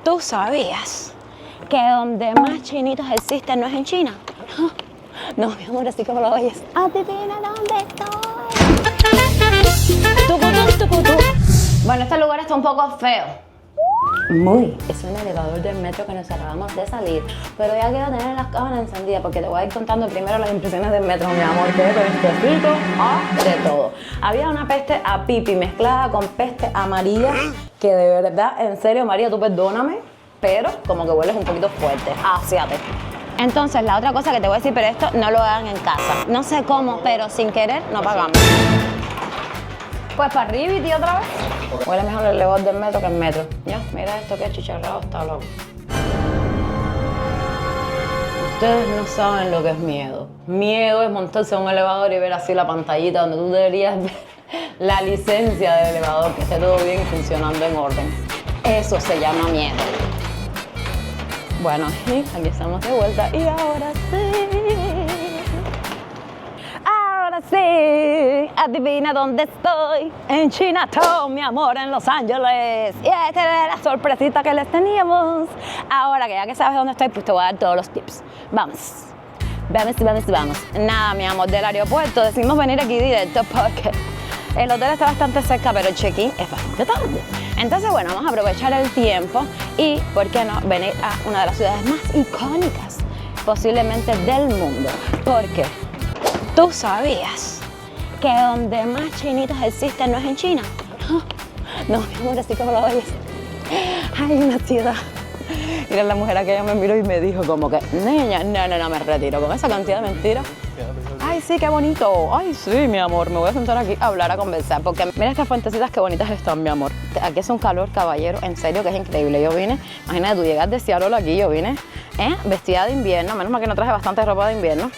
¿Tú sabías que donde más chinitos existen no es en China? No, mi amor, así como lo oyes. Adivina dónde estoy. Tucutú, tucutú. Bueno, este lugar está un poco feo. Muy. Es un elevador del metro que nos acabamos de salir. Pero ya quiero tener las cámaras encendidas porque te voy a ir contando primero las impresiones del metro, mi amor. Que con este pico, de todo. Había una peste a pipi mezclada con peste amarilla. Que de verdad, en serio, María, tú perdóname, pero como que hueles un poquito fuerte. Asiate. Entonces, la otra cosa que te voy a decir, pero esto no lo hagan en casa. No sé cómo, pero sin querer no pagamos. Pues para arriba y otra vez. Huele mejor el elevador del metro que el metro. Ya, mira esto que chicharrado está loco. Ustedes no saben lo que es miedo. Miedo es montarse en un elevador y ver así la pantallita donde tú deberías ver la licencia del elevador, que esté todo bien y funcionando en orden. Eso se llama miedo. Bueno, y aquí estamos de vuelta y ahora sí. Ahora sí, adivina dónde estoy. En Chinatown, mi amor, en Los Ángeles. Y esta era la sorpresita que les teníamos. Ahora que ya que sabes dónde estoy, pues te voy a dar todos los tips. Vamos. Vamos. Nada, mi amor, del aeropuerto decidimos venir aquí directo porque el hotel está bastante cerca, pero el check-in es bastante tarde. Entonces, bueno, vamos a aprovechar el tiempo y, ¿por qué no?, venir a una de las ciudades más icónicas posiblemente del mundo. Porque ¿tú sabías que donde más chinitos existen no es en China? No, mi amor, así como lo oyes. Hay una ciudad. Mira, la mujer aquella me miró y me dijo como que, niña, no, me retiro con esa cantidad de mentiras. Ay, sí, qué bonito. Ay, sí, mi amor, me voy a sentar aquí a hablar, a conversar. Porque mira estas fuentecitas, qué bonitas están, mi amor. Aquí es un calor, caballero, en serio, que es increíble. Yo vine, imagínate, tú llegas de Seattle aquí, yo vine vestida de invierno, menos mal que no traje bastante ropa de invierno.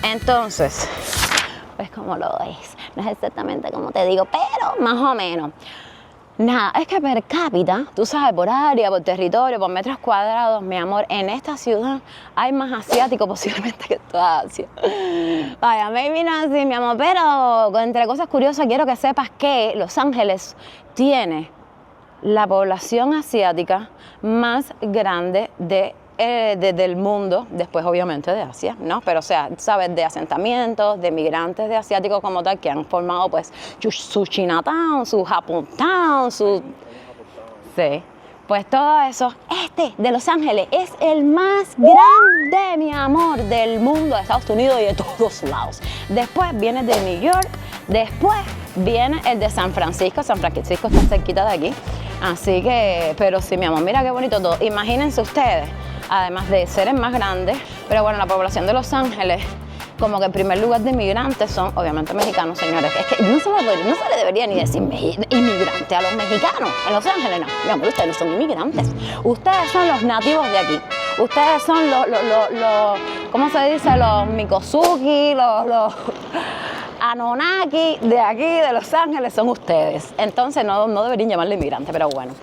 Entonces, pues como lo ves, no es exactamente como te digo, pero más o menos. Nada, es que per cápita, tú sabes, por área, por territorio, por metros cuadrados, mi amor, en esta ciudad hay más asiáticos posiblemente que toda Asia. Vaya, maybe no así, mi amor, pero entre cosas curiosas quiero que sepas que Los Ángeles tiene la población asiática más grande del mundo, después obviamente de Asia, ¿no? Pero o sea, sabes, de asentamientos, de migrantes de asiáticos como tal, que han formado pues su Chinatown, su Japontown, su... Sí, pues todo eso, de Los Ángeles es el más grande, mi amor, del mundo, de Estados Unidos y de todos lados. Después viene de New York, después viene el de San Francisco está cerquita de aquí, así que, pero sí, mi amor, mira qué bonito todo. Imagínense ustedes, además de ser el más grande, pero bueno, la población de Los Ángeles, como que el primer lugar de inmigrantes son obviamente mexicanos, señores. Es que no se le debería ni decir inmigrante a los mexicanos. En Los Ángeles no, mi amor, ustedes no son inmigrantes. Ustedes son los nativos de aquí. Ustedes son los ¿cómo se dice? Los Mikosuki, los Anunnaki de aquí, de Los Ángeles, son ustedes. Entonces no deberían llamarle inmigrante, pero bueno.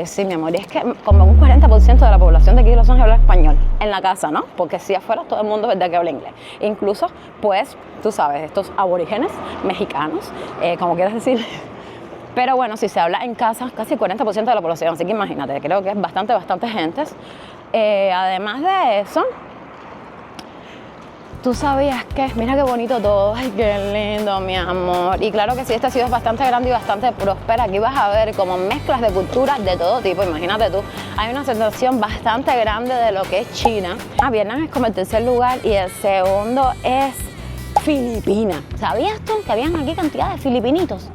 Sí, mi amor, y es que como un 40% de la población de aquí de Los Ángeles habla español en la casa, ¿no? Porque si afuera todo el mundo es verdad que habla inglés. Incluso, pues, tú sabes, estos aborígenes mexicanos, como quieras decir. Pero bueno, si se habla en casa, casi el 40% de la población, así que imagínate, creo que es bastante gente. Además de eso, ¿tú sabías que? Mira qué bonito todo. Ay, qué lindo, mi amor. Y claro que sí, esta ciudad es bastante grande y bastante próspera. Aquí vas a ver como mezclas de culturas de todo tipo. Imagínate tú, hay una sensación bastante grande de lo que es China. Vietnam es como el tercer lugar y el segundo es Filipinas. ¿Sabías tú que habían aquí cantidad de filipinitos?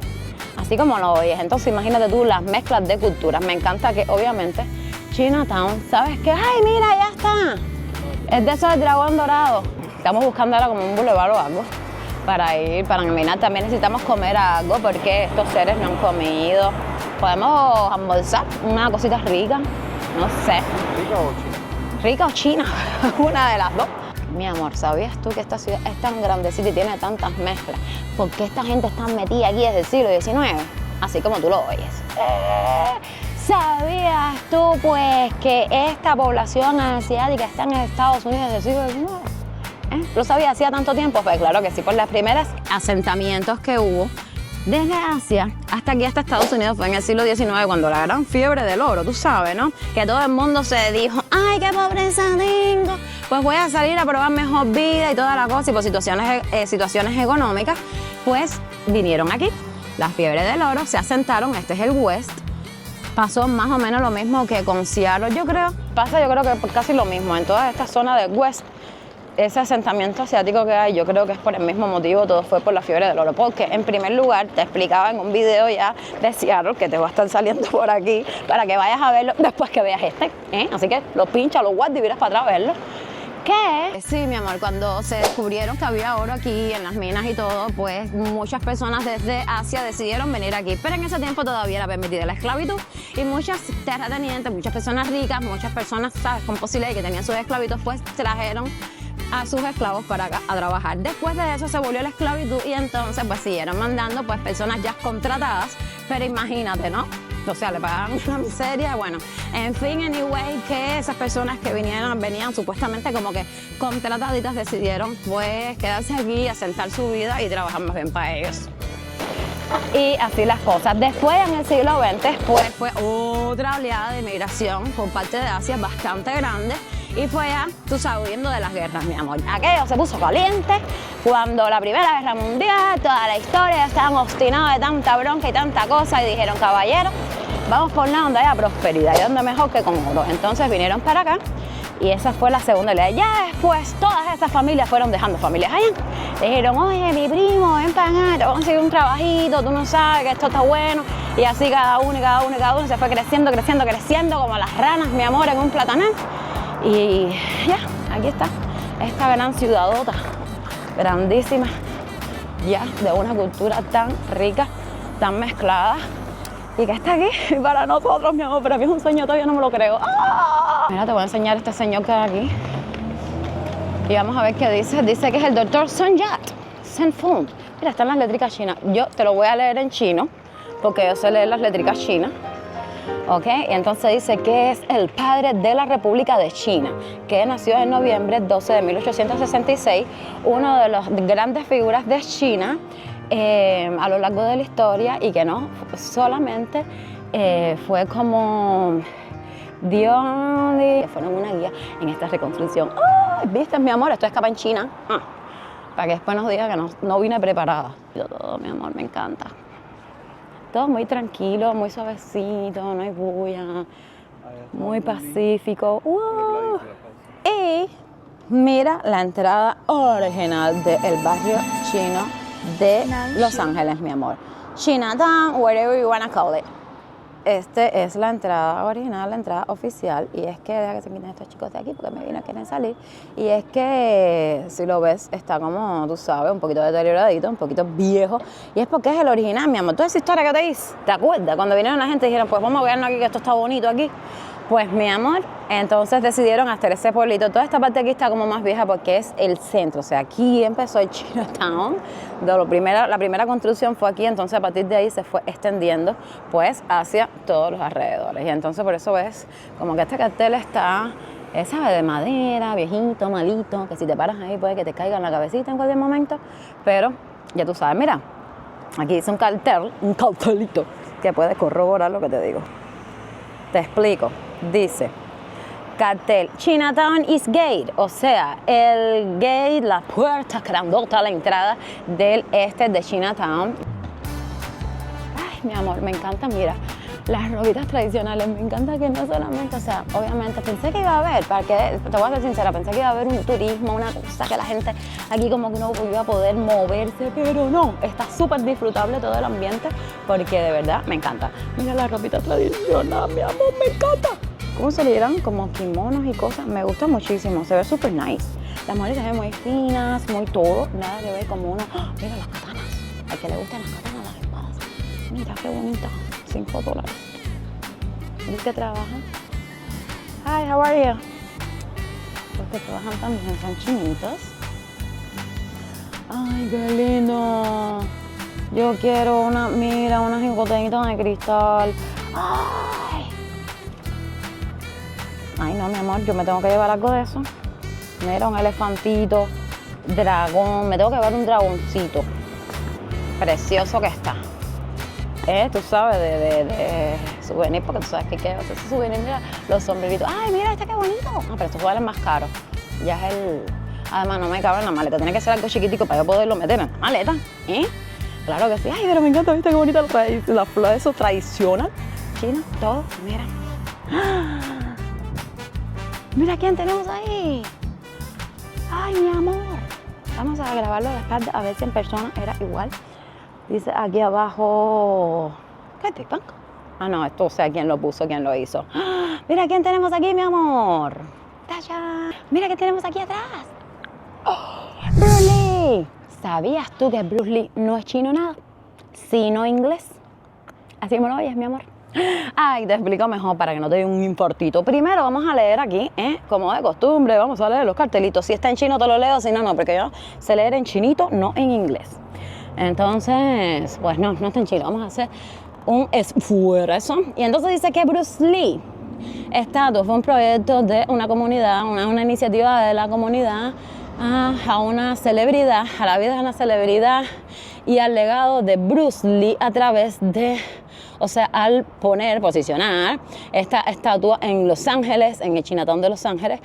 Así como lo oyes. Entonces imagínate tú las mezclas de culturas. Me encanta que obviamente Chinatown, ¿sabes qué? ¡Ay, mira, ya está! Es de esos del dragón dorado. Estamos buscando ahora como un boulevard o algo para ir, para caminar. También necesitamos comer algo porque estos seres no han comido. Podemos almorzar una cosita rica, no sé. ¿Rica o china? ¿Rica o china? Una de las dos. Mi amor, ¿sabías tú que esta ciudad es tan grandecita y tiene tantas mezclas? ¿Por qué esta gente está metida aquí desde el siglo XIX? Así como tú lo oyes. ¿Sabías tú, pues, que esta población asiática está en Estados Unidos desde el siglo XIX? ¿Lo sabía hacía tanto tiempo? Pues claro que sí, por los primeros asentamientos que hubo, Desde Asia hasta aquí, hasta Estados Unidos, fue en el siglo XIX cuando la gran fiebre del oro, tú sabes, ¿no? Que todo el mundo se dijo, ¡ay, qué pobreza tengo! Pues voy a salir a probar mejor vida y toda la cosa, y por situaciones económicas, pues vinieron aquí. La fiebre del oro, se asentaron, este es el West. Pasó más o menos lo mismo que con Seattle, yo creo. Yo creo que casi lo mismo en toda esta zona del West. Ese asentamiento asiático que hay, yo creo que es por el mismo motivo, todo fue por la fiebre del oro. Porque en primer lugar, te explicaba en un video ya de Seattle, que te va a estar saliendo por aquí, para que vayas a verlo después que veas este. Así que lo pinchas, lo guardas y miras para atrás a verlo. ¿Qué? Sí, mi amor, cuando se descubrieron que había oro aquí en las minas y todo, pues muchas personas desde Asia decidieron venir aquí. Pero en ese tiempo todavía era permitida la esclavitud y muchas terratenientes, muchas personas ricas, muchas personas, ¿sabes?, con posibilidad que tenían sus esclavitos, pues trajeron a sus esclavos para acá a trabajar. Después de eso se volvió la esclavitud y entonces pues siguieron mandando pues personas ya contratadas, pero imagínate, ¿no? O sea, le pagaban una miseria, bueno, en fin, anyway, que esas personas que venían supuestamente como que contrataditas, decidieron pues quedarse aquí, asentar su vida y trabajar más bien para ellos. Y así las cosas. Después, en el siglo XX, pues fue otra oleada de inmigración por parte de Asia bastante grande. Y fue ya, tú sabes, huyendo de las guerras, mi amor. Aquello se puso caliente cuando la Primera Guerra Mundial, toda la historia, estaban obstinados de tanta bronca y tanta cosa y dijeron, caballeros, vamos por una donde haya prosperidad y donde mejor que con oro. Entonces vinieron para acá y esa fue la segunda ley. Ya después todas esas familias fueron dejando familias allá. Dijeron, oye, mi primo, ven para acá, te voy a conseguir un trabajito, tú no sabes que esto está bueno. Y así cada uno se fue creciendo como las ranas, mi amor, en un platanal. Y ya, aquí está, esta gran ciudadota, grandísima, ya de una cultura tan rica, tan mezclada, y que está aquí para nosotros, mi amor. Pero a mí es un sueño, todavía no me lo creo. ¡Ah! Mira, te voy a enseñar este señor que hay aquí. Y vamos a ver qué dice. Dice que es el doctor Sun Yat Sen Fung. Mira, están las letricas chinas. Yo te lo voy a leer en chino, porque yo sé leer las letricas chinas. ¿Ok? Y entonces dice que es el padre de la República de China, que nació en noviembre 12 de 1866, uno de las grandes figuras de China a lo largo de la historia, y que no solamente fue como fueron una guía en esta reconstrucción. ¡Ay! ¿Viste, mi amor? Esto escapa en China. Para que después nos diga que no vine preparada. Yo todo, mi amor, me encanta. Todo muy tranquilo, muy suavecito, no hay bulla, muy pacífico. Y mira la entrada original del barrio chino de Los Ángeles, mi amor. Chinatown, whatever you wanna call it. Este es la entrada original, la entrada oficial, y es que, deja que se quiten estos chicos de aquí porque me vino, quieren salir, y es que, si lo ves, está como, tú sabes, un poquito deterioradito, un poquito viejo, y es porque es el original, mi amor. Toda esa historia que te hice, ¿te acuerdas? Cuando vinieron la gente y dijeron, pues vamos a vernos aquí, que esto está bonito aquí. Pues, mi amor, entonces decidieron hacer ese pueblito. Toda esta parte aquí está como más vieja porque es el centro. O sea, aquí empezó el Chinatown. La primera construcción fue aquí, entonces a partir de ahí se fue extendiendo pues hacia todos los alrededores. Y entonces por eso ves como que este cartel está, ¿sabes?, de madera, viejito, malito, que si te paras ahí puede que te caiga en la cabecita en cualquier momento. Pero ya tú sabes, mira, aquí dice un cartelito que puede corroborar lo que te digo. Te explico. Dice, cartel, Chinatown is gate, o sea, el gate, la puerta grandota, la entrada del este de Chinatown. Ay, mi amor, me encanta, mira, las ropitas tradicionales, me encanta que no solamente, o sea, obviamente pensé que iba a haber, te voy a ser sincera, pensé que iba a haber un turismo, una cosa que la gente aquí como que no iba a poder moverse, pero no, está súper disfrutable todo el ambiente, porque de verdad me encanta. Mira la ropita tradicional, mi amor, me encanta. ¿Cómo se le dirán? Como kimonos y cosas, me gusta muchísimo, se ve súper nice. Las mujeres se ven muy finas, muy todo, nada que ver como uno. ¡Oh! Mira las katanas, al que le gustan las katanas, las espadas. Mira qué bonita, $5. ¿Ves que trabajan? Hi, how are you? Los que trabajan también son chinitos. Ay, qué lindo. Yo quiero unas botellitas de cristal. Ay, no, mi amor, yo me tengo que llevar algo de eso. Mira, un elefantito, dragón, me tengo que llevar un dragoncito. Precioso que está. tú sabes, de souvenir, porque tú sabes que hay que hacer ese souvenir. Mira, los sombreritos. Ay, mira, este qué bonito. Ah, pero estos valen más caros. Ya es el... Además, no me cabe en la maleta. Tiene que ser algo chiquitico para yo poderlo meter en la maleta. Claro que sí. Ay, pero me encanta, ¿viste qué bonita la flor? Eso tradicional. China, todo. Mira. ¡Ah! Mira quién tenemos ahí. Ay, mi amor. Vamos a grabarlo a la espalda a ver si en persona era igual. Dice aquí abajo... ¿Qué tipo? Ah, no, esto sé quién lo puso, quién lo hizo. ¡Ah! Mira quién tenemos aquí, mi amor. ¡Taya! Mira quién tenemos aquí atrás. ¡Oh! ¡Bruce Lee! ¿Sabías tú que Bruce Lee no es chino nada? Sino inglés. Así me lo oyes, mi amor. Ay, te explico mejor para que no te dé un infartito. Primero vamos a leer aquí, como de costumbre, vamos a leer los cartelitos. Si está en chino te lo leo, si no, no, porque yo sé leer en chinito, no en inglés. Entonces, pues no está en chino. Vamos a hacer un esfuerzo. Y entonces dice que Bruce Lee estatua fue un proyecto de una comunidad, una iniciativa de la comunidad a una celebridad, a la vida de una celebridad y al legado de Bruce Lee a través de, o sea, al posicionar esta estatua en Los Ángeles, en el Chinatown de Los Ángeles,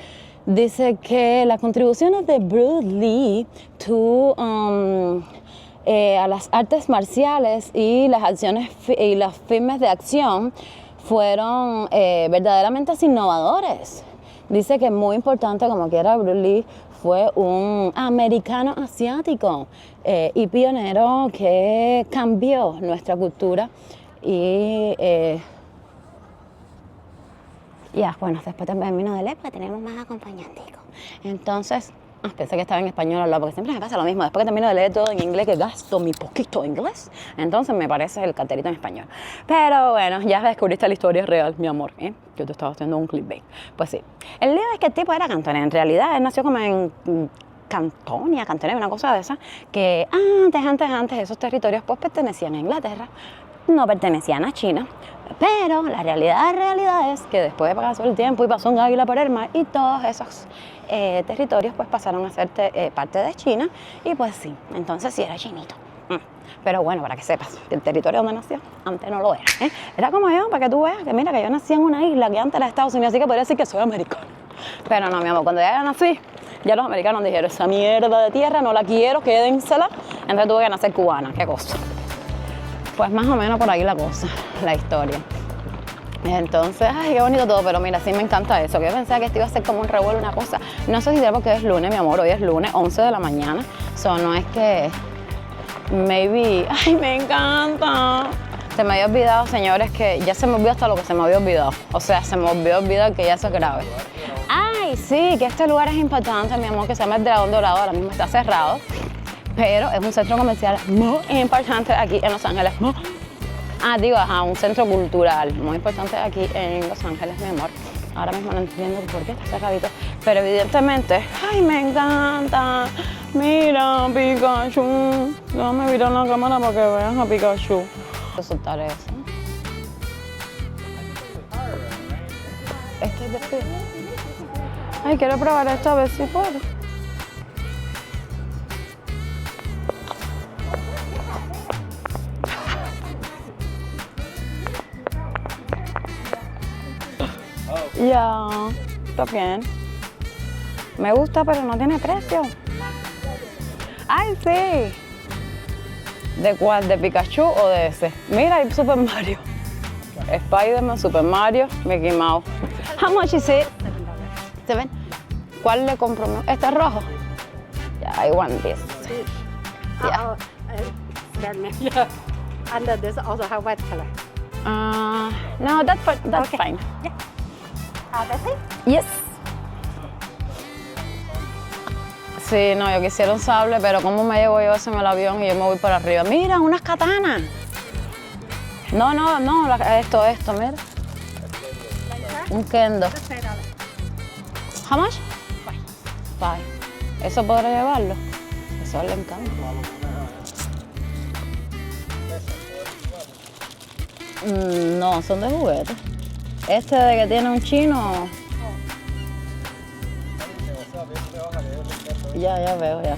dice que las contribuciones de Bruce Lee a las artes marciales y las acciones y los filmes de acción fueron verdaderamente innovadores. Dice que es muy importante, como quiera, Bruce Lee fue un americano asiático y pionero que cambió nuestra cultura y bueno, después termino de leer porque tenemos más acompañanticos. Entonces, pensé que estaba en español hablado, porque siempre me pasa lo mismo. Después que termino de leer todo en inglés, que gasto mi poquito inglés, entonces me parece el cartelito en español. Pero bueno, ya descubriste la historia real, mi amor, Yo te estaba haciendo un clickbait. Pues sí. El lío es que el tipo era cantonés. En realidad, él nació como en Cantonia, una cosa de esa, que antes esos territorios pues pertenecían a Inglaterra, no pertenecían a China. Pero la realidad es que después de pasar el tiempo y pasó un águila por el mar y todos esos territorios pues pasaron a ser parte de China y pues sí, entonces sí era chinito. Pero bueno, para que sepas, que el territorio donde nació antes no lo era. Era como yo, para que tú veas que mira que yo nací en una isla que antes era Estados Unidos, así que podría decir que soy americano. Pero no, mi amor, cuando ya nací, ya los americanos dijeron, esa mierda de tierra no la quiero, quédensela. Entonces tuve que nacer cubana, qué cosa. Pues más o menos por ahí la cosa, la historia. Entonces, ay, qué bonito todo, pero mira, sí me encanta eso, que yo pensaba que esto iba a ser como un revuelo, una cosa. No sé si será porque es lunes, mi amor, hoy es lunes, 11 de la mañana. No es que, maybe, ay, me encanta. Se me había olvidado, señores, que ya se me olvidó hasta lo que se me había olvidado. O sea, se me olvidó olvidar que ya eso es grave. Ay, sí, que este lugar es importante, mi amor, que se llama el Dragón Dorado, ahora mismo está cerrado. Pero es un centro comercial muy importante aquí en Los Ángeles. Un centro cultural muy importante aquí en Los Ángeles, mi amor. Ahora mismo no entiendo por qué está cerradito, pero evidentemente, ¡ay, me encanta! Mira, Pikachu. Déjame mirar la cámara para que vean a Pikachu. Resultar eso. Este es de frío. Ay, quiero probar esto a ver si puedo. Ya, está bien. Me gusta, pero no tiene precio. ¡Ay, sí! ¿De cuál? ¿De Pikachu o de ese? Mira, hay Super Mario. Spider-Man, Super Mario, Mickey Mouse. How much is it? ¿7? ¿Cuál le compro? ¿Este es rojo? Yeah, I want this. Yeah. Yeah. And this also have white color. No, that's okay. Fine. Yeah. That's it? Yes. Sí, no, yo quisiera un sable, pero ¿cómo me llevo yo eso en el avión y yo me voy por arriba? Mira, unas katanas. No, esto, mira. Un kendo. How much? Five. ¿Eso podrá llevarlo? Eso le encanta. No, son de juguete. Este de que tiene un chino. Ya veo, ya.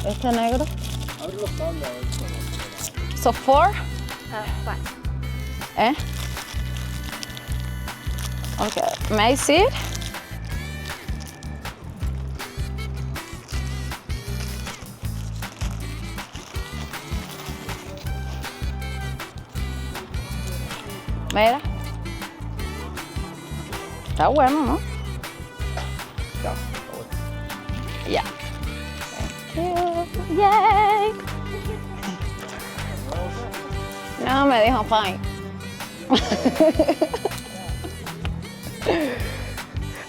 Este negro. Abre los cables a ver cómo. So 4? Fine. ¿Eh? Okay. May I see it? Mira. Está bueno, ¿no? Ya. Ya. Thank you. Yay. No, me dijo fine.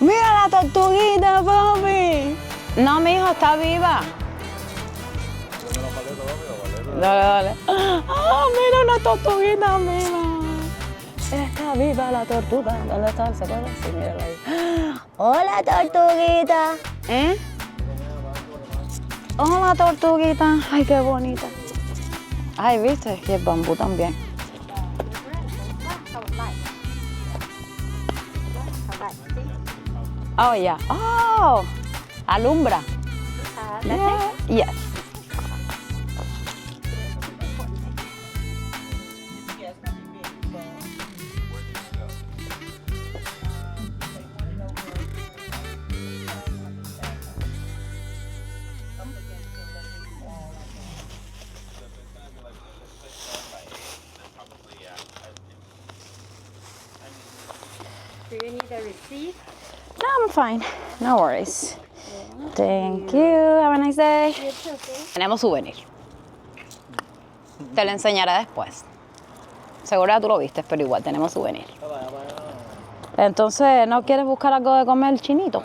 Mira la tortuguita, papi. No, mi hijo está viva. Dale, dale. Ah, mira una tortuguita, mira. Está viva la tortuga. ¿Dónde está? ¿Se puede? Sí, mírala ahí. Hola, tortuguita. ¿Eh? Hola, tortuguita. Ay, qué bonita. Ay, ¿viste? Y el bambú también. Oh, yeah. Oh, alumbra. Yeah. Yes. Do you need a receipt? No, I'm fine. No worries. Thank you. Have a nice day. Tenemos souvenir. Te lo enseñaré después. Seguro ya tú lo viste, pero igual tenemos souvenir. Entonces, ¿no quieres buscar algo de comer chinito?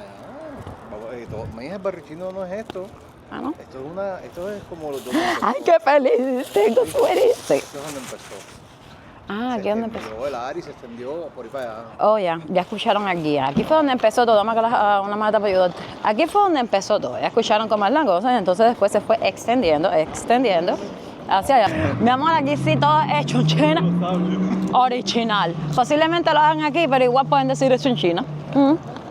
Mi hija, el barrichino no es esto. Ah, ¿no? Esto es como los dos. Ay, qué feliz. Tengo souvenir. Sí. Esto es donde empezó. Ah, aquí es donde empezó. El área y se extendió por ahí para allá. Oh, ya escucharon al guía. Aquí fue donde empezó todo. Dame acá una maleta para ayudarte. Aquí fue donde empezó todo. Ya escucharon cómo es la cosa. Entonces después se fue extendiendo hacia allá. Mi amor, aquí sí todo es hecho en China. Original. Posiblemente lo hagan aquí, pero igual pueden decir eso en China.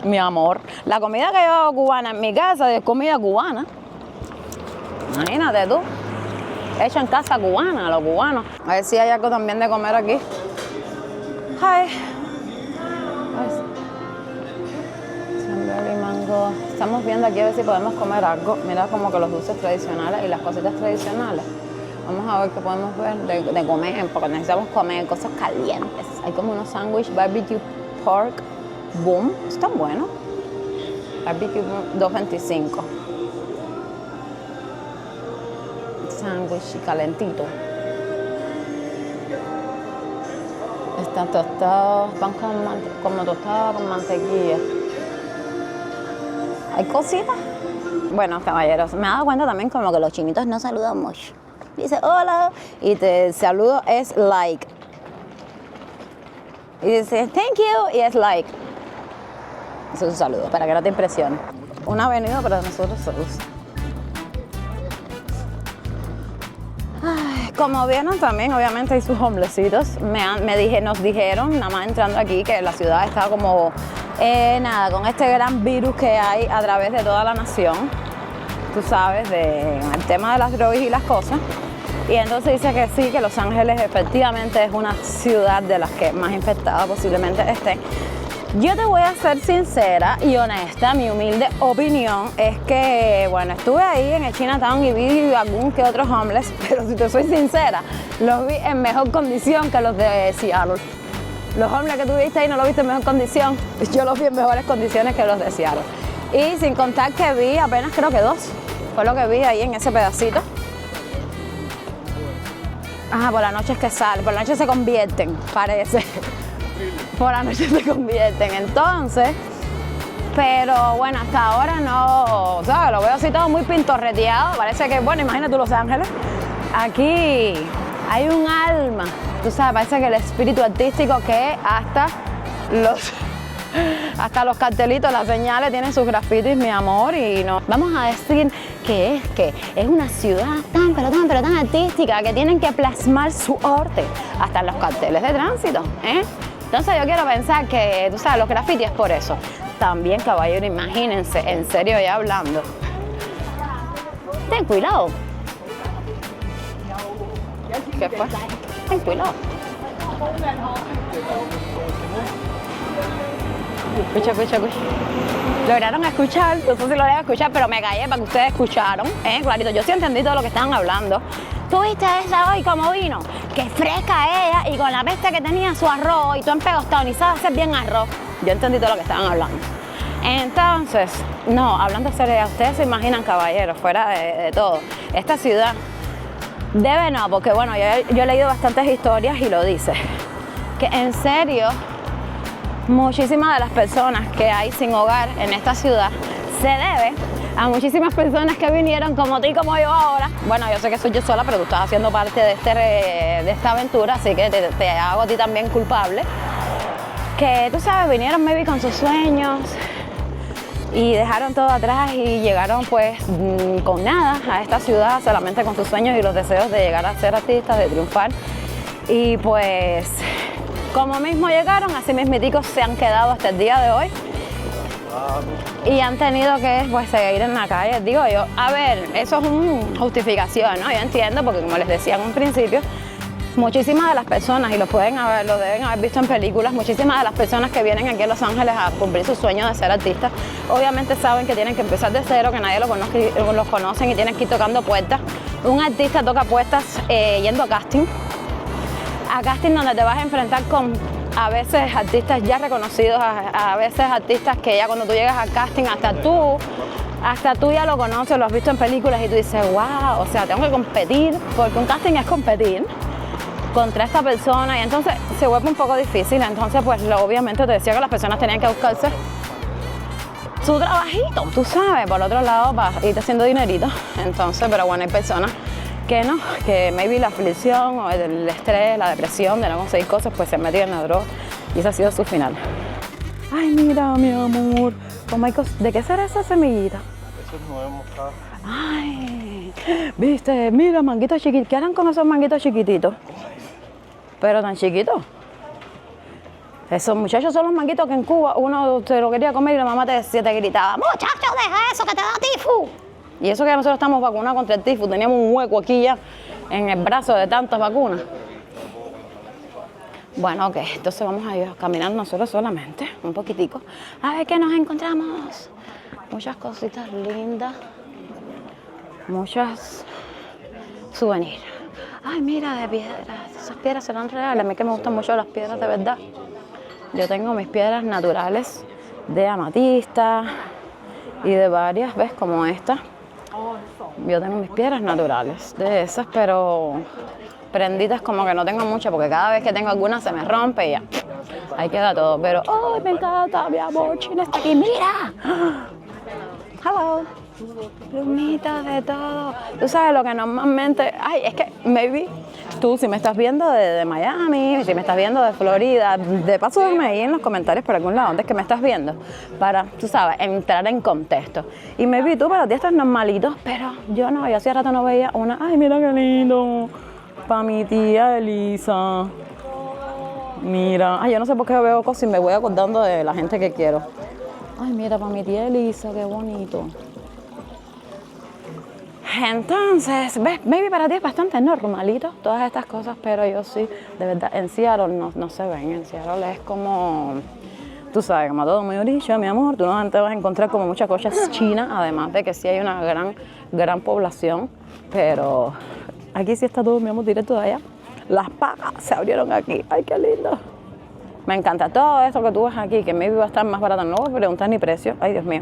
Mi amor. La comida que yo hago cubana en mi casa es comida cubana. Imagínate tú. Hecho en casa cubana, los cubanos. A ver si hay algo también de comer aquí. Hi. Sandal y mango. Estamos viendo aquí a ver si podemos comer algo. Mira como que los dulces tradicionales y las cositas tradicionales. Vamos a ver qué podemos ver de comer, porque necesitamos comer cosas calientes. Hay como unos sándwiches, barbecue pork, boom. Están buenos. Barbecue boom, $2.25. Sándwich calentito. Están tostados, pan como tostado con mantequilla. ¿Hay cositas? Bueno, caballeros, me he dado cuenta también como que los chinitos no saludan mucho. Dice hola y te saludo es like. Y dice thank you y es like. Eso es un saludo, para que no te impresione. Una avenida para nosotros solos. Como vieron también, obviamente hay sus hombrecitos. Nos dijeron, nada más entrando aquí, que la ciudad está como, con este gran virus que hay a través de toda la nación. Tú sabes, el tema de las drogas y las cosas. Y entonces dice que sí, que Los Ángeles efectivamente es una ciudad de las que más infectada posiblemente esté. Yo te voy a ser sincera y honesta, mi humilde opinión es que, bueno, estuve ahí en el Chinatown y vi algún que otros homeless, pero si te soy sincera, los vi en mejor condición que los de Seattle. Los homeless que tú viste ahí no los viste en mejor condición, yo los vi en mejores condiciones que los de Seattle. Y sin contar que vi apenas creo que 2, fue lo que vi ahí en ese pedacito. Ah, por la noche es que sale, por la noche se convierten, parece. Por la noche se convierten, entonces, pero bueno, hasta ahora no, ¿sabes? Lo veo así todo muy pintorreteado, parece que, bueno, imagínate tú Los Ángeles, aquí hay un alma, tú sabes, parece que el espíritu artístico que hasta los cartelitos, las señales tienen sus grafitis, mi amor, y no, vamos a decir que es una ciudad pero tan artística que tienen que plasmar su arte hasta en los carteles de tránsito, ¿eh? Entonces yo quiero pensar que, tú sabes, los grafitis es por eso. También, caballero, imagínense, en serio ya hablando. Ten cuidado. ¿Qué fue? Ay, cuidado. Escucha, escucha, escucha. Lograron escuchar, no sé si lo lograron escuchar, pero me callé para que ustedes escucharon, clarito. Yo sí entendí todo lo que estaban hablando. ¿Tú viste esa hoy cómo vino? Que fresca ella y con la peste que tenía su arroz y tú empegostado, ni sabes hacer bien arroz. Yo entendí todo lo que estaban hablando. Entonces, no, hablando serio, ustedes se imaginan, caballeros, fuera de todo, esta ciudad debe no, porque bueno, yo he leído bastantes historias y lo dice, que en serio, muchísimas de las personas que hay sin hogar en esta ciudad se debe a muchísimas personas que vinieron como tú y como yo ahora. Bueno, yo sé que soy yo sola, pero tú estás haciendo parte de esta aventura, así que te hago a ti también culpable. Que tú sabes, vinieron maybe con sus sueños y dejaron todo atrás y llegaron pues con nada a esta ciudad, solamente con sus sueños y los deseos de llegar a ser artistas, de triunfar. Y pues como mismo llegaron, así mismiticos se han quedado hasta el día de hoy y han tenido que pues seguir en la calle. Digo yo, a ver, eso es una justificación, ¿no? Yo entiendo, porque como les decía en un principio, muchísimas de las personas, y lo deben haber visto en películas, muchísimas de las personas que vienen aquí a Los Ángeles a cumplir su sueño de ser artistas, obviamente saben que tienen que empezar de cero, que nadie los conocen y tienen que ir tocando puertas. Un artista toca puertas yendo a casting donde te vas a enfrentar con a veces artistas ya reconocidos, a veces artistas que ya cuando tú llegas al casting hasta tú ya lo conoces, lo has visto en películas y tú dices, wow, o sea, tengo que competir, porque un casting es competir contra esta persona y entonces se vuelve un poco difícil. Entonces pues obviamente te decía que las personas tenían que buscarse su trabajito, tú sabes, por otro lado para irte haciendo dinerito. Entonces, pero bueno, hay personas que no, que maybe la aflicción o el estrés, la depresión de no conseguir cosas, pues se metieron en la droga y ese ha sido su final. Ay, mira, mi amor, ¿de qué será esa semillita? Eso es nuevo moscado. Ay, viste, mira, manguitos chiquitos. ¿Qué harán con esos manguitos chiquititos? Pero tan chiquitos. Esos muchachos son los manguitos que en Cuba uno se lo quería comer y la mamá te gritaba, muchacho, deja eso que te da tifus. Y eso que nosotros estamos vacunados contra el tifus, teníamos un hueco aquí ya en el brazo de tantas vacunas. Bueno, ok, entonces vamos a ir caminando nosotros solamente, un poquitico, a ver qué nos encontramos. Muchas cositas lindas, muchas souvenirs. Ay, mira, de piedras, esas piedras serán reales, a mí que me gustan mucho las piedras de verdad. Yo tengo mis piedras naturales de amatista y de varias, ¿ves? Como esta. Yo tengo mis piedras naturales de esas, pero prenditas como que no tengo muchas, porque cada vez que tengo alguna se me rompe y ya. Ahí queda todo, pero ¡ay, me encanta, mi amor! China está aquí, ¡mira! ¡Hello! Plumitas de todo. Tú sabes lo que normalmente... Ay, es que maybe tú, si me estás viendo de Miami, si me estás viendo de Florida, de paso dime ahí en los comentarios por algún lado, ¿dónde es que me estás viendo? Para, tú sabes, entrar en contexto. Y maybe tú para ti esto es normalito, pero yo no, yo hacía rato no veía una... Ay, mira qué lindo. Para mi tía Elisa. Mira, ay, yo no sé por qué veo cosas y me voy acordando de la gente que quiero. Ay, mira, para mi tía Elisa, qué bonito. Entonces, ves, maybe para ti es bastante normalito todas estas cosas, pero yo sí, de verdad, en Seattle no se ven. En Seattle es como, tú sabes, como todo muy orilla, mi amor, tú no te vas a encontrar como muchas cosas chinas, además de que sí hay una gran población, pero aquí sí está todo, mi amor, directo de allá. Las pacas se abrieron aquí, ay, qué lindo. Me encanta todo esto que tú ves aquí, que maybe va a estar más barato, no voy a preguntar ni precio, ay, Dios mío,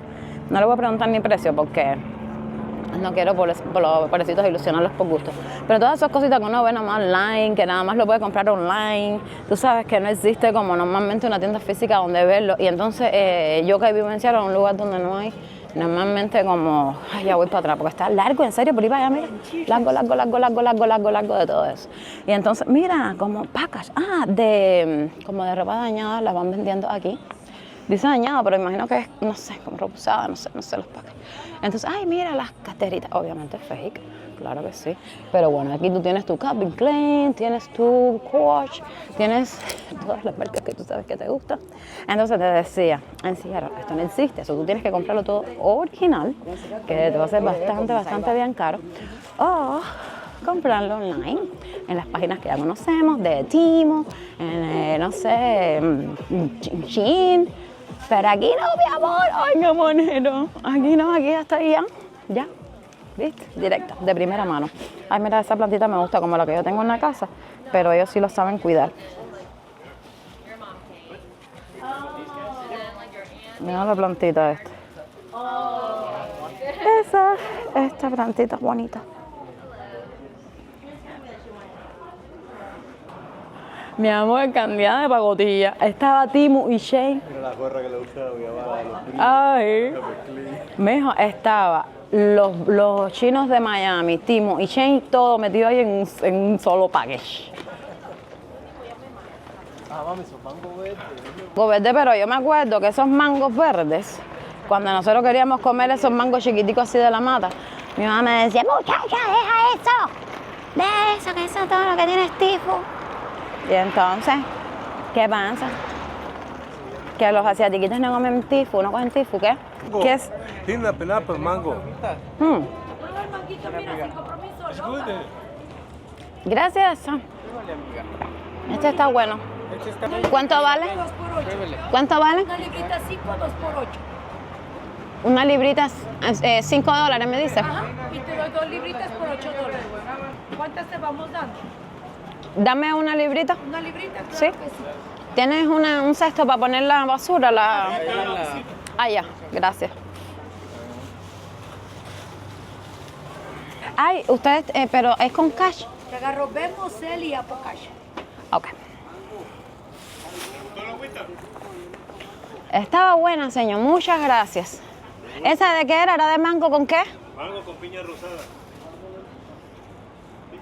no le voy a preguntar ni precio porque... No quiero por los pobrecitos ilusionarlos por gusto. Pero todas esas cositas que uno ve nomás online, que nada más lo puede comprar online, tú sabes que no existe como normalmente una tienda física donde verlo. Y entonces yo que vivo en Seattle, en un lugar donde no hay, normalmente como, ay, ya voy para atrás, porque está largo, en serio, por ahí para allá, mira, largo de todo eso. Y entonces, mira, como pacas, como de ropa dañada, las van vendiendo aquí. Dice dañado, pero imagino que es, no sé, como ropa usada, no sé los pacas. Entonces, ay, mira las carteritas, obviamente fake, claro que sí. Pero bueno, aquí tú tienes tu Calvin Klein, tienes tu Coach, tienes todas las marcas que tú sabes que te gustan. Entonces te decía, en Seattle, esto no existe, eso tú tienes que comprarlo todo original, que te va a ser bastante bien caro. O comprarlo online, en las páginas que ya conocemos, de Timo, no sé, Shein. Pero aquí no, mi amor, ay, qué monero. Aquí no, aquí hasta ahí ya, ¿viste? Directo, de primera mano. Ay, mira, esa plantita me gusta como la que yo tengo en la casa, pero ellos sí lo saben cuidar. Mira la plantita esta. Esta plantita bonita. Mi amor, cantidad de pagotilla. Estaba Timo y Shein. Mira la gorra que le gusta a los primos. Ay. Mijo, estaba los chinos de Miami, Timo y Shein, todo metido ahí en un solo package. Ah, mami, son mango verde. Mango verde, pero yo me acuerdo que esos mangos verdes, cuando nosotros queríamos comer esos mangos chiquiticos así de la mata, mi mamá me decía, muchacha, deja eso. De eso, que eso es todo lo que tiene tifo. Y entonces, ¿qué pasa? Que los asiatiquitos no comen tifo, no cogen tifo, ¿qué? ¿Qué es? Tiene pineapple mango. Gracias. Este está bueno. ¿Cuánto vale? 2 por 8. ¿Cuánto vale? Una librita 5, 2 por 8. Una librita, $5, me dice. Ajá. Y te doy 2 libritas por $8. ¿Cuántas te vamos dando? Dame una librita. ¿Una librita? Claro Sí. que sí. ¿Tienes un cesto para poner la basura? Ah, ya, gracias. Ay, ustedes, pero es con cash. Te agarro Venmo, Cel y Apple Cash. Ok. Estaba buena, señor. Muchas gracias. ¿Esa de qué era? ¿Era de mango con qué? Mango con piña rosada.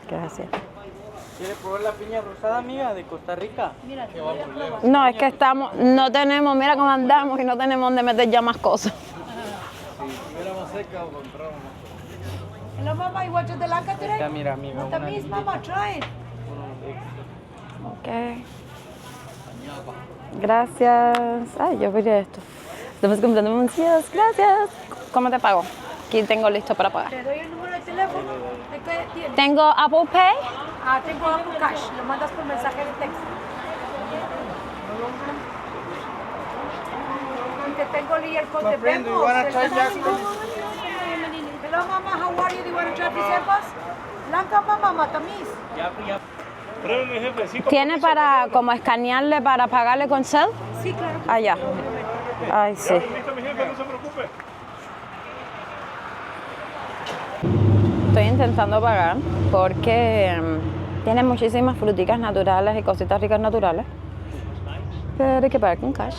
Gracias. ¿Quieres probar la piña rosada, amiga, de Costa Rica? Mira, te voy a probar. No, es que no tenemos, mira cómo andamos y no tenemos donde meter ya más cosas. Hello, mama. You want your delanca today? Esta, mira, amiga, What the una means, mama? Try it. Ok. Gracias. Ay, yo quería esto. Estamos comprando muchas. Gracias. ¿Cómo te pago? Aquí tengo listo para pagar. Te doy el número de teléfono. ¿De qué tienes? Tengo Apple Pay. Ah, tengo Apple Cash. Lo mandas por mensaje de texto. Y te tengo el code de friend, do you Venmo. wanna try Jack? Hello, mama. How are you? Do you want to try these apples? Blanca, mama, matamis. Pruébeme, jefe. 5 ¿Tiene para como escanearle para pagarle con cel? Sí, claro. Allá. Ay, sí. Listo, mi jefe, no se preocupe. Estoy intentando pagar porque tiene muchísimas fruticas naturales y cositas ricas naturales. Pero hay que pagar con cash.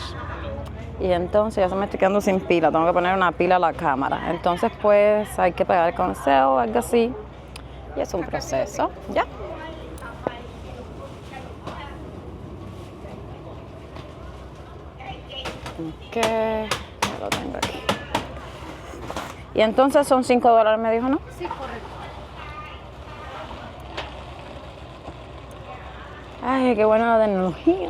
Y entonces ya se me estoy quedando sin pila. Tengo que poner una pila a la cámara. Entonces pues hay que pagar con cel o algo así. Y es un proceso. Ya. Ok, ya lo tengo aquí. Y entonces son $5, me dijo, ¿no? Sí, correcto. Ay, qué buena la tecnología.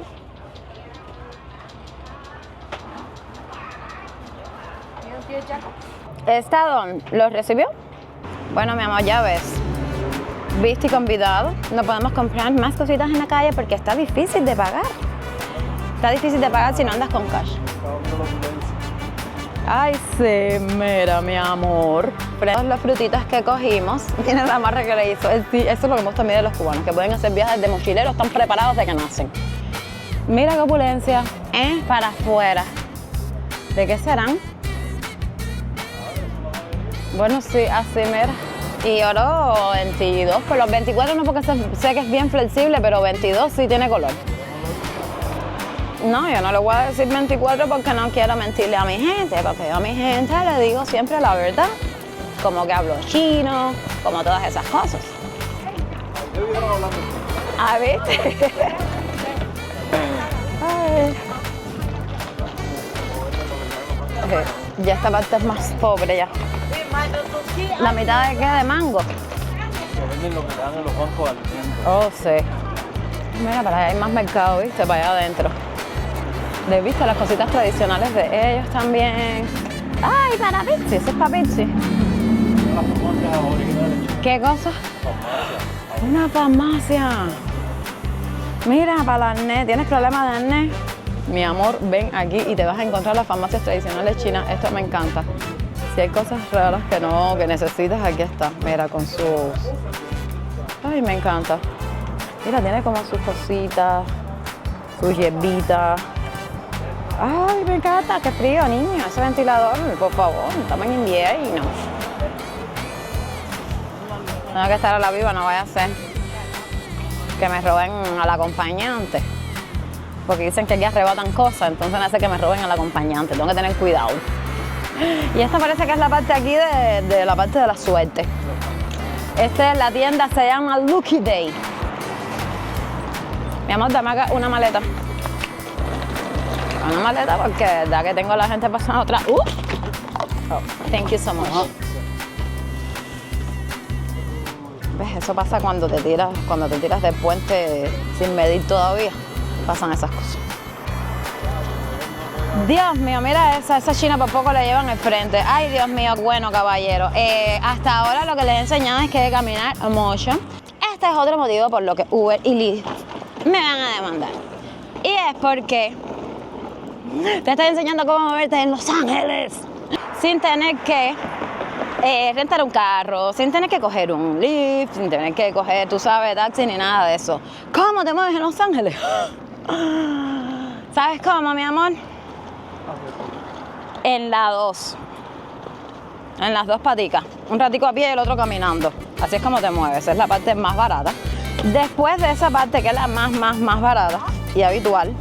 ¿Está don? ¿Lo recibió? Bueno, mi amor, ya ves. Viste y convidado. No podemos comprar más cositas en la calle porque está difícil de pagar. Está difícil de pagar si no andas con cash. Ay, sí, mira, mi amor. Las frutitas que cogimos, tiene la marca que le hizo. Eso es lo que me gusta a mí de los cubanos, que pueden hacer viajes de mochileros, están preparados de que nacen. Mira qué opulencia. Para afuera. ¿De qué serán? Bueno, sí, así, mira. Y oro 22, pues los 24 no porque sé que es bien flexible, pero 22 sí tiene color. No, yo no le voy a decir 24 porque no quiero mentirle a mi gente, porque yo a mi gente le digo siempre la verdad. Como que hablo chino, como todas esas cosas. Ah, ¿viste? Ay. Ya esta parte es más pobre ya. La mitad de qué, de mango. Que venden lo que dan en los bancos al tiempo. Oh, sí. Mira, para allá hay más mercado, ¿viste? Para allá adentro. ¿De viste las cositas tradicionales de ellos también? ¡Ay, para Pizzi! Eso es para Pizzi. las farmacias originales. ¿Qué cosa? Farmacia. Una farmacia. Mira, para el acné, ¿tienes problemas de acné? Mi amor, ven aquí y te vas a encontrar las farmacias tradicionales chinas. Esto me encanta. Si hay cosas raras que necesitas, aquí está. Mira, con sus... Ay, me encanta. Mira, tiene como sus cositas, sus hierbitas. Ay, me encanta. Qué frío, niño. Ese ventilador, por favor. Estamos en invierno. Tengo que estar a la viva, no vaya a ser que me roben al acompañante. Porque dicen que aquí arrebatan cosas, entonces no hace que me roben al acompañante. Tengo que tener cuidado. Y esta parece que es la parte aquí de la parte de la suerte. Esta es la tienda, se llama Lucky Day. Mi amor, dame acá una maleta. Una maleta porque de verdad que tengo a la gente pasando atrás. Oh, thank you so much. ¿Ves? Eso pasa cuando te tiras del puente sin medir todavía. Pasan esas cosas. Dios mío, mira esa china por poco la llevan al frente. Ay, Dios mío, bueno, caballero. Hasta ahora lo que les he enseñado es que hay que caminar mucho. Este es otro motivo por lo que Uber y Lyft me van a demandar. Y es porque te estoy enseñando cómo moverte en Los Ángeles sin tener que rentar un carro, sin tener que coger un Lyft, sin tener que coger, tú sabes, taxi ni nada de eso. ¿Cómo te mueves en Los Ángeles? ¿Sabes cómo, mi amor? En la 2. En las dos paticas. Un ratico a pie y el otro caminando. Así es como te mueves. Esa es la parte más barata. Después de esa parte, que es la más barata y habitual,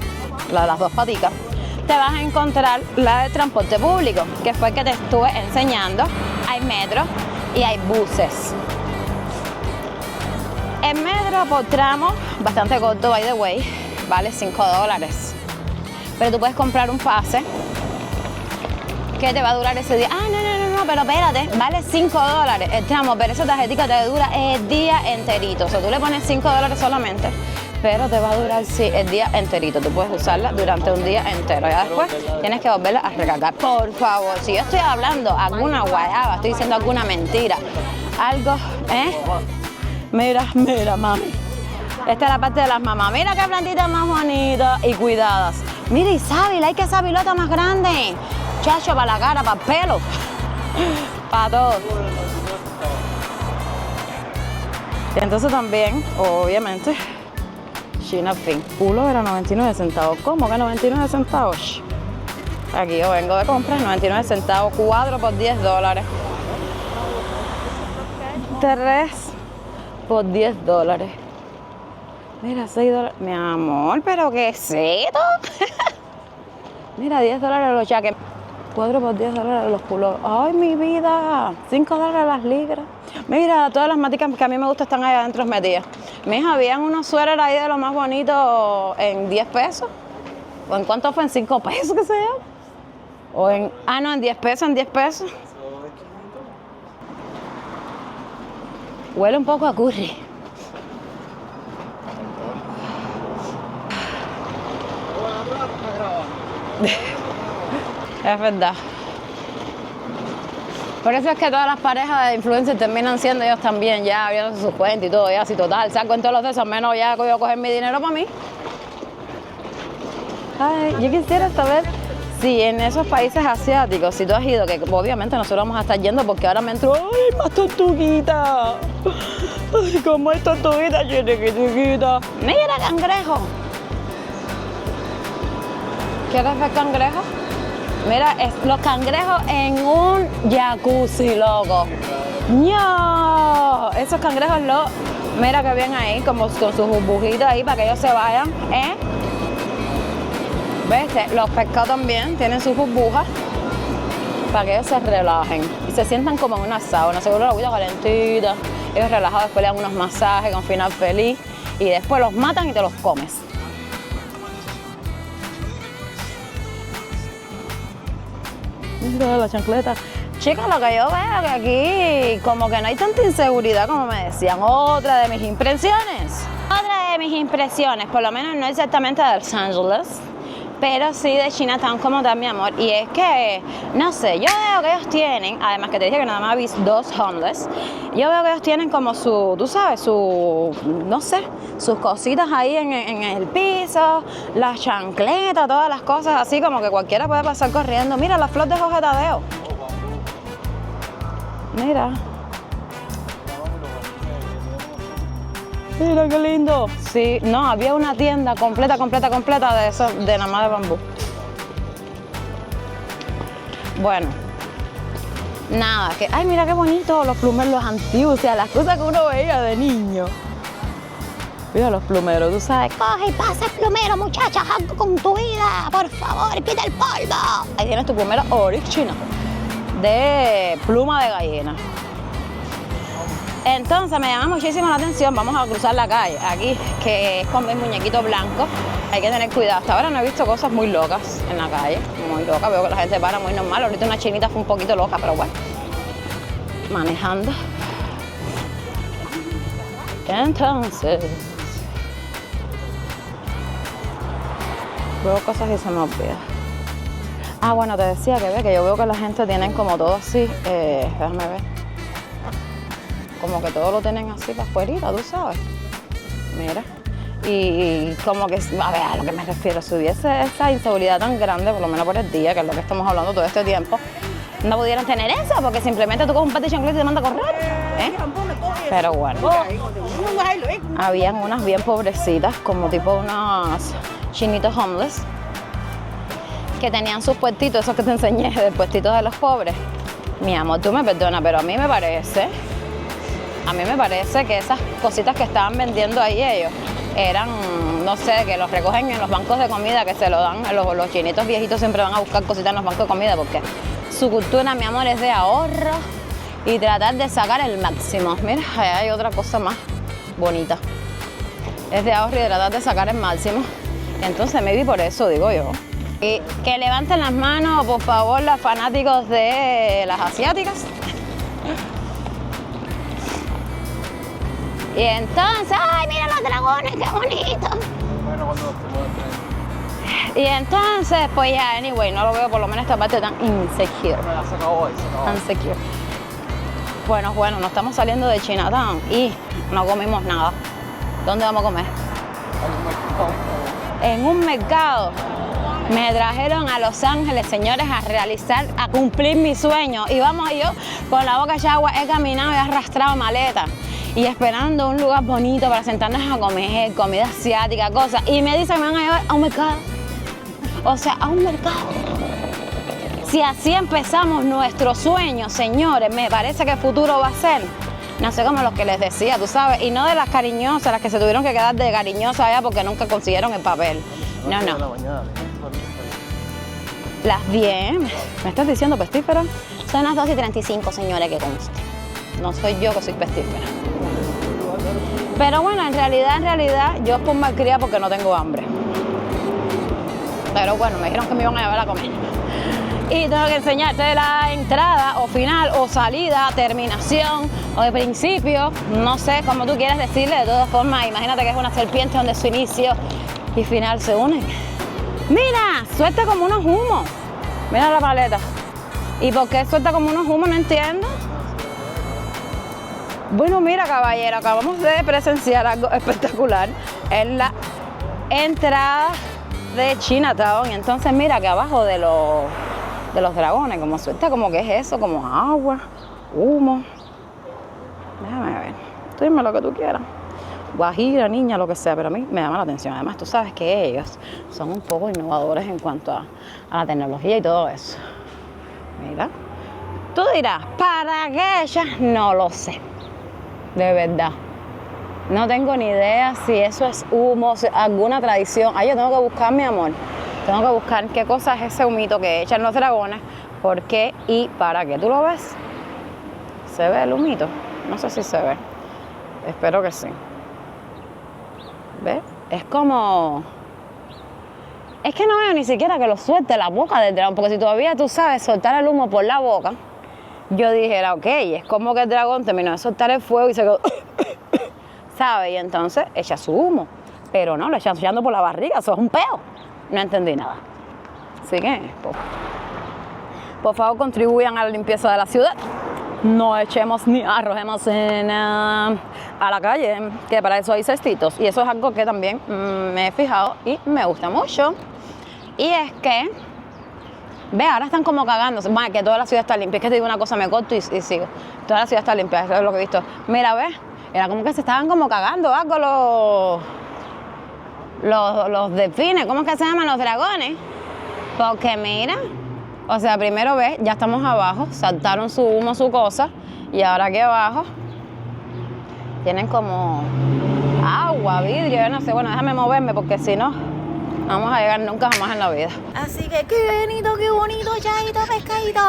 la de las dos paticas, te vas a encontrar la del transporte público, que fue el que te estuve enseñando. Hay metro y hay buses. El metro por tramo, bastante corto, by the way, vale $5. Pero tú puedes comprar un pase que te va a durar ese día. Ah, no, pero espérate, vale $5 el tramo, pero esa tarjetita te dura el día enterito. O sea, tú le pones $5 solamente, pero te va a durar, sí, el día enterito. Tú puedes usarla durante un día entero. Ya después tienes que volverla a recargar. Por favor, si yo estoy hablando alguna guayaba, estoy diciendo alguna mentira, algo, Mira, mami. Esta es la parte de las mamás. Mira qué plantitas más bonitas y cuidadas. Mira, y sábila, hay que sabilota más grande. Chacho, para la cara, para el pelo. Para todo. Y entonces también, obviamente, China Fin. Pulo era 99 centavos. ¿Cómo que 99 centavos? Aquí yo vengo de compras, 99 centavos. Cuadro por $10. 3 por $10. Mira, $6. Mi amor, ¿pero qué es esto? Mira, $10 los jackets. 4 por $10 los pulos. ¡Ay, mi vida! $5 las libras. Mira, todas las maticas que a mí me gustan están ahí adentro metidas. Mija, habían unos suéteres ahí de lo más bonito en 10 pesos. ¿O en cuánto fue? ¿En 5 pesos, qué sé yo? O en... Ah, no, en 10 pesos, en 10 pesos. Huele un poco a curry. Es verdad. Por eso es que todas las parejas de influencers terminan siendo ellos también, ya abriendo sus cuentas y todo, ya así total, saco en todos los de esos, menos ya voy a coger mi dinero para mí. Ay, yo quisiera saber si en esos países asiáticos, si tú has ido, que obviamente nosotros vamos a estar yendo porque ahora me entró, ¡ay, más tortuguita! ¡Ay, cómo es tortuguita, chiquitita! ¡Mira, cangrejo! ¿Quieres ver cangrejo? Mira, los cangrejos en un jacuzzi, loco. ¡No! Esos cangrejos, mira que bien ahí, como con sus burbujitas ahí para que ellos se vayan, ¿Ves? Los pescados también tienen sus burbujas para que ellos se relajen y se sientan como en una sauna, seguro la agüita calentita, ellos relajados, después le dan unos masajes con final feliz y después los matan y te los comes. Mira la chancleta. Chicas, lo que yo veo que aquí como que no hay tanta inseguridad como me decían. Otra de mis impresiones. Otra de mis impresiones, por lo menos no exactamente de Los Ángeles, pero sí de Chinatown como tal, mi amor. Y es que, no sé, yo veo que ellos tienen, además que te dije que nada más vi 2 homeless, yo veo que ellos tienen como su, tú sabes, su, no sé, sus cositas ahí en el piso, las chancletas, todas las cosas así, como que cualquiera puede pasar corriendo. Mira la flor de Jorge Tadeo. Mira. Mira qué lindo. Sí, no, había una tienda completa de eso, de nada más de bambú. Bueno, nada, que, ay, mira qué bonito, los plumeros antiguos, o sea, las cosas que uno veía de niño. Mira los plumeros, tú sabes. Coge y pasa el plumero, muchacha, algo con tu vida, por favor, quita el polvo. Ahí tienes tu plumero original, de pluma de gallina. Entonces me llama muchísimo la atención, vamos a cruzar la calle aquí, que es con mi muñequito blanco, hay que tener cuidado. Hasta ahora no he visto cosas muy locas en la calle, muy locas, veo que la gente para muy normal. Ahorita una chinita fue un poquito loca, pero bueno, manejando. Entonces, veo cosas y se me olvida. Ah, bueno, te decía que yo veo que la gente tienen como todo así, déjame ver. Como que todo lo tienen así para afuera, tú sabes. Mira. Y como que, a ver, a lo que me refiero, si hubiese esa inseguridad tan grande, por lo menos por el día, que es lo que estamos hablando todo este tiempo, no pudieran tener eso, porque simplemente tú coges un patio chancleta y te mandas a correr. Pero bueno. Habían unas bien pobrecitas, como tipo unos chinitos homeless, que tenían sus puestitos, esos que te enseñé, del puestito de los pobres. Mi amor, tú me perdonas, pero a mí me parece que esas cositas que estaban vendiendo ahí ellos eran, no sé, que los recogen en los bancos de comida, que se lo dan, los chinitos viejitos siempre van a buscar cositas en los bancos de comida porque su cultura, mi amor, es de ahorro y tratar de sacar el máximo. Mira, allá hay otra cosa más bonita. Es de ahorro y de tratar de sacar el máximo. Entonces me vi por eso, digo yo. Y que levanten las manos, por favor, los fanáticos de las asiáticas. Y entonces, ¡ay, mira los dragones, qué bonito! Bueno, cuando te Y entonces, pues ya, anyway, no lo veo por lo menos esta parte tan insecure. me la saca hoy, Tan secure. Bueno, nos estamos saliendo de Chinatown y no comimos nada. ¿Dónde vamos a comer? En un mercado. Me trajeron a Los Ángeles, señores, a cumplir mi sueño. Y vamos yo con la boca de agua, he caminado y he arrastrado maletas. Y esperando un lugar bonito para sentarnos a comer, comida asiática, cosas. Y me dicen que me van a llevar a un mercado. O sea, a un mercado. Si así empezamos nuestro sueño, señores, me parece que el futuro va a ser, no sé, como los que les decía, tú sabes, y no de las cariñosas, las que se tuvieron que quedar de cariñosas allá porque nunca consiguieron el papel. No. Las bien, ¿me estás diciendo pestífera? Son las 2:35, señores, que conste. No soy yo que soy pestífera. Pero bueno, en realidad, yo por malcriada porque no tengo hambre. Pero bueno, me dijeron que me iban a llevar a comer. Y tengo que enseñarte la entrada o final o salida, terminación o de principio, no sé, como tú quieras decirle. De todas formas, imagínate que es una serpiente donde su inicio y final se unen. Mira, suelta como unos humos. Mira la maleta. ¿Y por qué suelta como unos humos? No entiendo. Bueno, mira, caballero, acabamos de presenciar algo espectacular en la entrada de Chinatown. Y entonces mira que abajo de los dragones, como suelta, como que es eso, como agua, humo. Déjame ver, tú dime lo que tú quieras. Guajira, niña, lo que sea, pero a mí me llama la atención. Además, tú sabes que ellos son un poco innovadores en cuanto a la tecnología y todo eso. Mira, tú dirás, ¿para qué ellas? No lo sé. De verdad. No tengo ni idea si eso es humo, si alguna tradición. Yo tengo que buscar, mi amor. Tengo que buscar qué cosa es ese humito que echan los dragones, por qué y para qué. ¿Tú lo ves? ¿Se ve el humito? No sé si se ve. Espero que sí. ¿Ves? Es como... Es que no veo ni siquiera que lo suelte la boca del dragón, porque si todavía tú sabes soltar el humo por la boca, yo dijera, ok, es como que el dragón terminó de soltar el fuego y se quedó... ¿Sabes? Y entonces echa su humo. Pero no, lo echan echando por la barriga, eso es un peo. no entendí nada. Así que, por favor, contribuyan a la limpieza de la ciudad. No echemos ni arrojemos a la calle, que para eso hay cestitos. Y eso es algo que también me he fijado y me gusta mucho. Y es que, ve, ahora están como cagándose. Bueno, que toda la ciudad está limpia. Es que te digo una cosa, me corto y sigo. Toda la ciudad está limpia, eso es lo que he visto. Mira, ve, era como que se estaban como cagando algo los delfines. ¿Cómo es que se llaman? Los dragones. Porque mira, o sea, primero ves, ya estamos abajo, saltaron su humo, su cosa, y ahora aquí abajo tienen como agua, vidrio, yo no sé. Bueno, déjame moverme porque si no, no vamos a llegar nunca jamás en la vida. Así que qué bonito, chaito, pescadito.